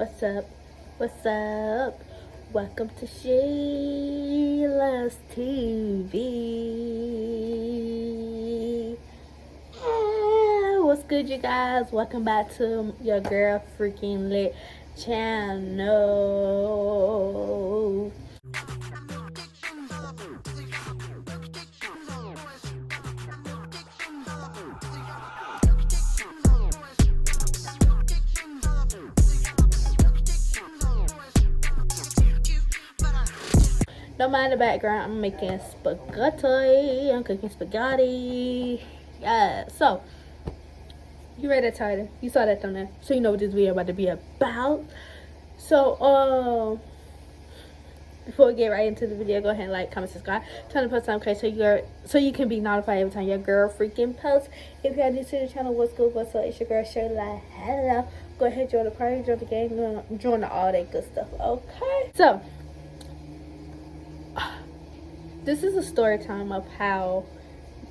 What's up? What's up? Welcome to Sheila's TV. What's good, you guys? Welcome back to your girl freaking lit channel. Don't mind the background. I'm making spaghetti. I'm cooking spaghetti. Yeah. So, you read that title. You saw that thumbnail. So you know what this video about to be about. So, before we get right into the video, go ahead and like, comment, subscribe, turn the post notification so you can be notified every time your girl freaking posts. If you're new to the channel, what's good, what's up? It's your girl Shayla. Hello. Go ahead, join the party, join the game, join all that good stuff. Okay. So, this is a story time of how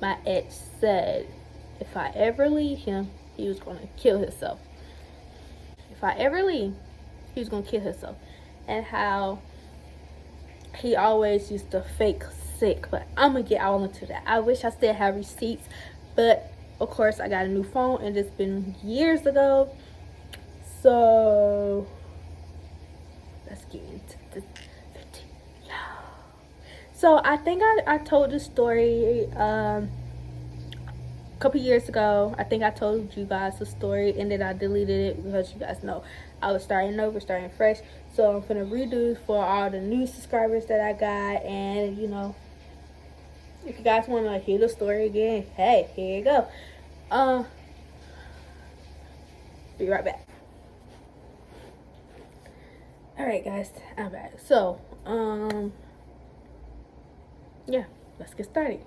my ex said if I ever leave him, he was going to kill himself. If I ever leave, he was going to kill himself. And how he always used to fake sick. But I'm going to get all into that. I wish I still had receipts. But, of course, I got a new phone. And it's been years ago. So, let's get into this. So I think I told this story a couple years ago. I think I told you guys the story and then I deleted it because you guys know I was starting over, starting fresh. So I'm gonna redo for all the new subscribers that I got. And you know, if you guys want to hear the story again, hey, here you go. Be right back. All right, guys, I'm back. So yeah, let's get started.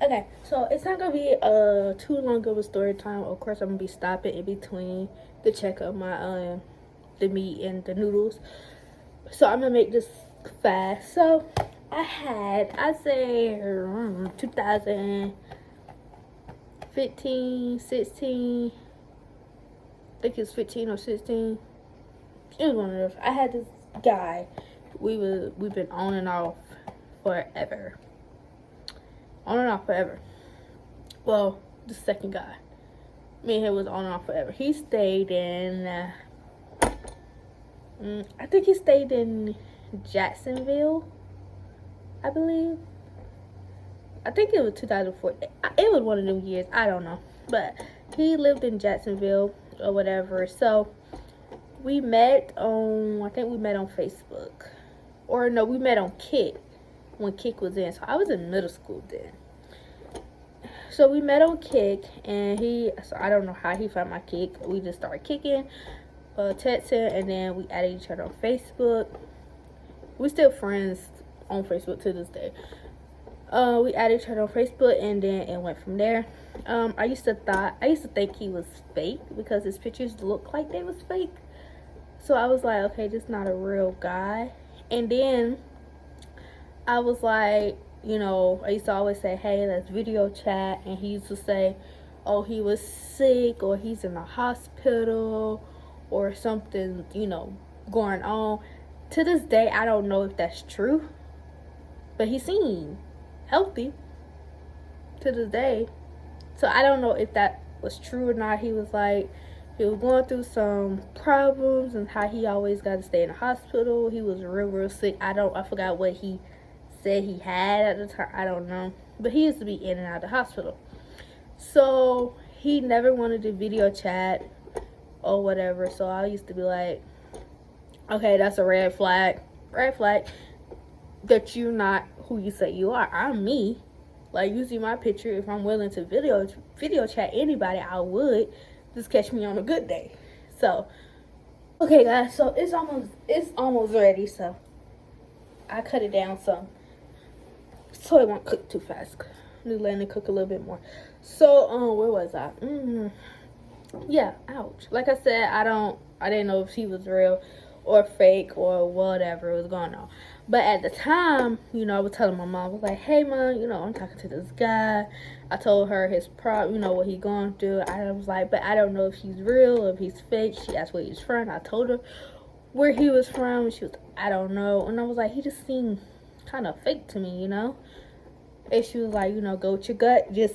Okay, so it's not gonna be too long of a story time. Of course, I'm gonna be stopping in between to check up my the meat and the noodles. So I'm gonna make this fast. So I'd say 2015, 16. I think it's 15 or 16. It was one of those. I had this guy. We've been on and off forever. On and off forever. Well, the second guy. Me and him was on and off forever. He stayed in, I think he stayed in Jacksonville, I believe. I think it was 2014. It was one of them years. I don't know. But he lived in Jacksonville or whatever. So, we met on, I think we met on Facebook. Or no, we met on Kick. When Kick was in. So I was in middle school then. So we met on Kick and so I don't know how he found my Kick. We just started kicking, texting, and then we added each other on Facebook. We're still friends on Facebook to this day. We added each other on Facebook and then it went from there. I used to think he was fake because his pictures looked like they was fake. So I was like, okay, this is not a real guy. And then I was like, you know, I used to always say, hey, let's video chat. And he used to say, oh, he was sick or he's in the hospital or something, you know, going on. To this day, I don't know if that's true. But he seemed healthy to this day. So I don't know if that was true or not. He was like, he was going through some problems and how he always got to stay in the hospital. He was real sick. I forgot what he said he had at the time. I don't know, but he used to be in and out of the hospital. So he never wanted to video chat or whatever. So I used to be like, okay, that's a red flag that you're not who you say you are. I'm me. Like, you see my picture. If I'm willing to video chat anybody, I would. Just catch me on a good day. So okay, guys, so it's almost ready. So I cut it down some so it won't cook too fast. Just letting it cook a little bit more. So where was I? Yeah, ouch. Like I said, I didn't know if he was real or fake or whatever was going on. But at the time, you know, I was telling my mom, I was like, hey mom, you know, I'm talking to this guy. I told her his you know, what he going through. I was like, but I don't know if he's real or if he's fake. She asked where he's from. I told her where he was from. She was, I don't know. And I was like, he just seemed kind of fake to me, you know? And she was like, go with your gut. Just,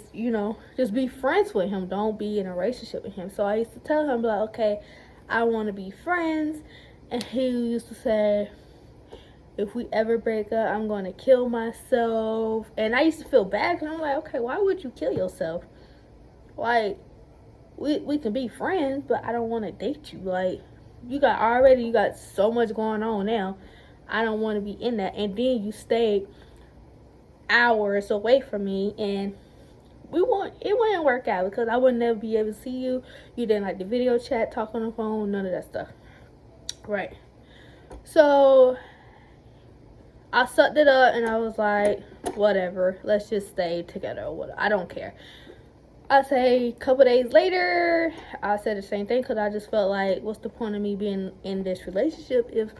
just be friends with him. Don't be in a relationship with him. So I used to tell him, like, okay, I want to be friends. And he used to say, if we ever break up, I'm going to kill myself. And I used to feel bad because I'm like, okay, why would you kill yourself? Like, we can be friends, but I don't want to date you. Like, you got so much going on now. I don't want to be in that. And then you stayed hours away from me, and it wouldn't work out because I would never be able to see you. You didn't like the video chat, talk on the phone, none of that stuff. Right. So I sucked it up and I was like, whatever, let's just stay together or whatever. I don't care. I say a couple days later, I said the same thing because I just felt like, what's the point of me being in this relationship if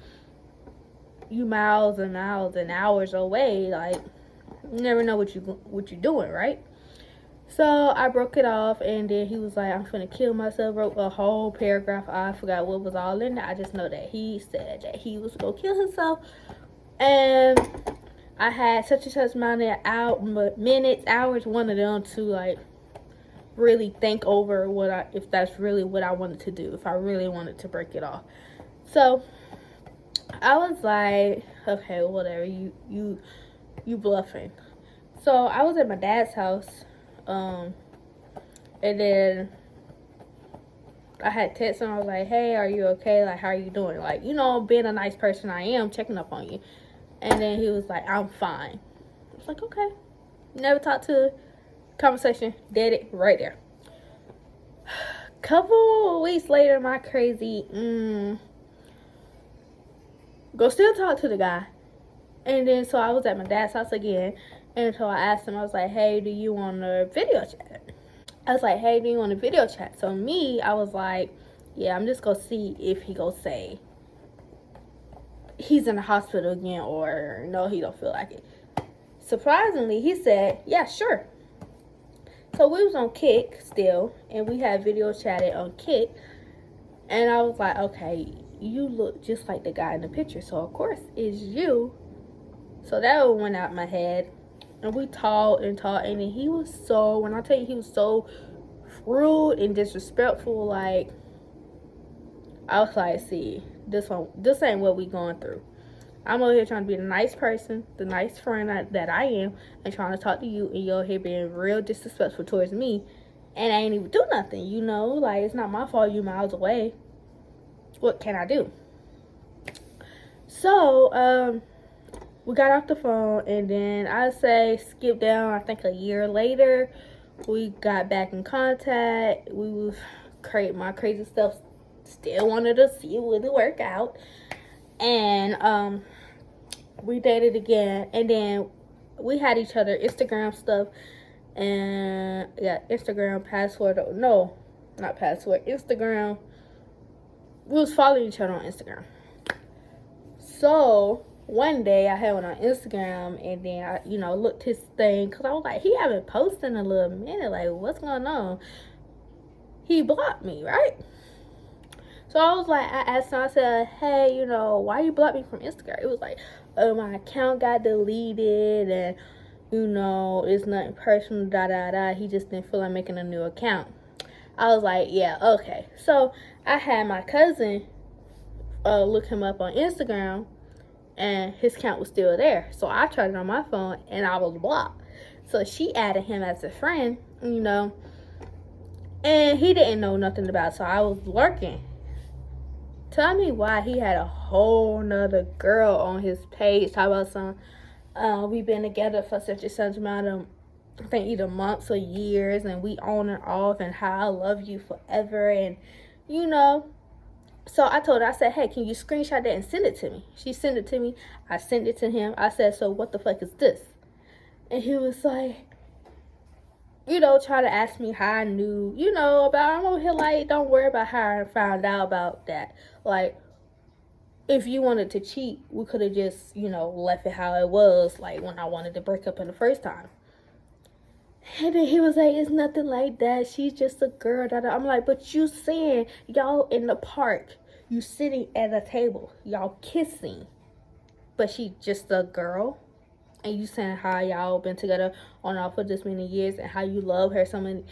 you miles and miles and hours away? Like, you never know what you're doing, right? So I broke it off, and then he was like, I'm finna kill myself. Wrote a whole paragraph. I forgot what was all in there. I just know that he said that he was gonna kill himself. And I had such and such amount of minutes, hours, one of them to like really think over if that's really what I wanted to do, if I really wanted to break it off. So I was like, okay, whatever, you bluffing. So I was at my dad's house, and then I had texted him. I was like, hey, are you okay? Like, how are you doing? Like, being a nice person I am, checking up on you. And then he was like, I'm fine. I was like, okay. Never talked to, conversation, did it right there. Couple weeks later, my crazy, go still talk to the guy. And then, so I was at my dad's house again. And so I asked him, I was like, hey, do you want a video chat? I was like, hey, do you want a video chat? So me, I was like, yeah, I'm just going to see if he going to say he's in the hospital again or no, he don't feel like it. Surprisingly, he said, yeah, sure. So we was on Kick still, and we had video chatted on Kick. And I was like, okay, you look just like the guy in the picture. So, of course, it's you. So that went out my head. And we talked, and then he was so, when I tell you he was so rude and disrespectful, like, I was like, see, this ain't what we going through. I'm over here trying to be the nice person, the nice friend that I am, and trying to talk to you, and you're here being real disrespectful towards me, and I ain't even do nothing, like, it's not my fault you miles away. What can I do? So, we got off the phone, and then I say skip down, I think a year later, we got back in contact. We was my crazy stuff, still wanted to see it would work out. And we dated again, and then we had each other Instagram stuff, and yeah, Instagram password, no, not password, Instagram. We was following each other on Instagram. So one day I had one on Instagram, and then I, looked his thing, because I was like, he haven't posted in a little minute, like, what's going on? He blocked me, right? So I was like, I asked him, I said, hey, why you block me from Instagram? It was like, oh, my account got deleted, and, it's nothing personal, da-da-da. He just didn't feel like making a new account. I was like, yeah, okay. So I had my cousin look him up on Instagram, and his account was still there. So I tried it on my phone, and I was blocked. So she added him as a friend, and he didn't know nothing about it. So I was lurking. Tell me why he had a whole nother girl on his page. Talk about some, we've been together for such and such amount of, I think, either months or years, and we on and off, and how I love you forever, and, So I told her, I said, hey, can you screenshot that and send it to me? She sent it to me. I sent it to him. I said, so what the fuck is this? And he was like, trying to ask me how I knew, about, I'm over here like, don't worry about how I found out about that. Like, if you wanted to cheat, we could have just, left it how it was, like, when I wanted to break up in the first time. And then he was like, it's nothing like that. She's just a girl. I'm like, but you saying y'all in the park. You sitting at a table, y'all kissing, but she just a girl, and you saying how y'all been together on and off for this many years and how you love her so many,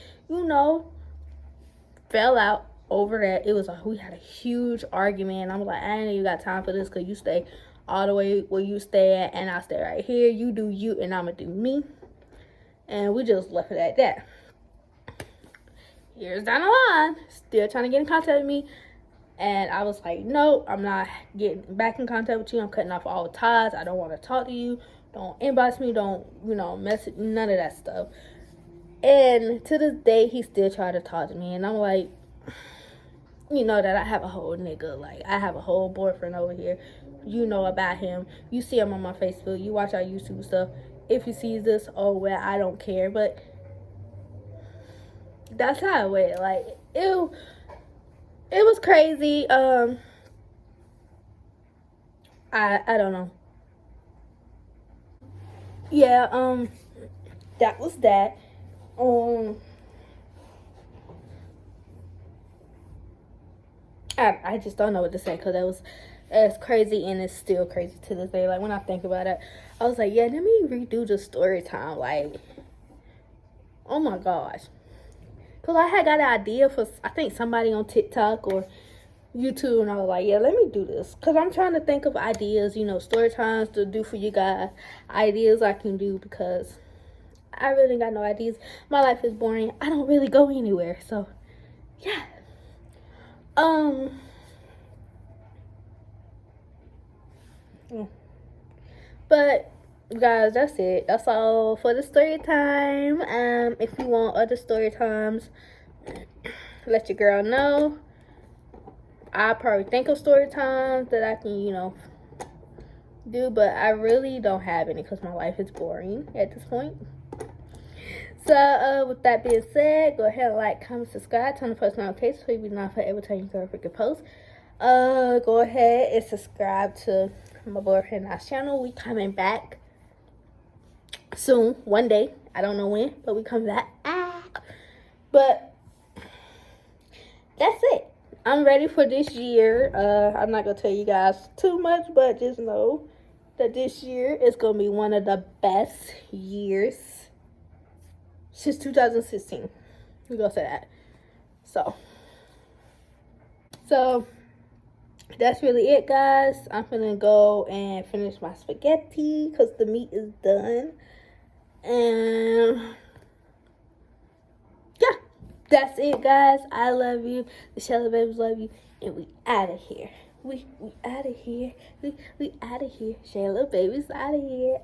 fell out over that. It was like we had a huge argument. I'm like, I ain't even got time for this because you stay all the way where you stay at, and I stay right here. You do you, and I'ma do me. And we just left it at that. Years down the line, still trying to get in contact with me. And I was like, no, I'm not getting back in contact with you. I'm cutting off all ties. I don't want to talk to you. Don't inbox me. Don't, message, none of that stuff. And to this day, he still tried to talk to me. And I'm like, you know that I have a whole nigga. Like, I have a whole boyfriend over here. You know about him. You see him on my Facebook. You watch our YouTube stuff. If he sees this, oh, well, I don't care. But that's how it went. Like, it was crazy. I don't know. Yeah, that was that. I just don't know what to say because it's crazy, and it's still crazy to this day. Like, when I think about it, I was like, yeah, let me redo the story time. Like, oh my gosh. Because I had got an idea for, I think, somebody on TikTok or YouTube, and I was like, yeah, let me do this. Because I'm trying to think of ideas, story times to do for you guys. Ideas I can do because I really got no ideas. My life is boring. I don't really go anywhere. So, yeah. But guys, that's it. That's all for the story time. If you want other story times, let your girl know. I'll probably think of story times that I can, do, but I really don't have any because my life is boring at this point. So, with that being said, go ahead and like, comment, subscribe, turn the post notifications so you be notified every time you go freaking post. Go ahead and subscribe to my boyfriend and I's channel. We coming back soon, one day. I don't know when, but we come back. But that's it. I'm ready for this year. I'm not gonna tell you guys too much, but just know that this year is gonna be one of the best years since 2016. We're gonna say that. So that's really it, guys. I'm gonna go and finish my spaghetti because the meat is done. And yeah, that's it, guys. I love you. The Shelly Babies love you. And we out of here. We out of here. We out of here. Shelly Babies out of here.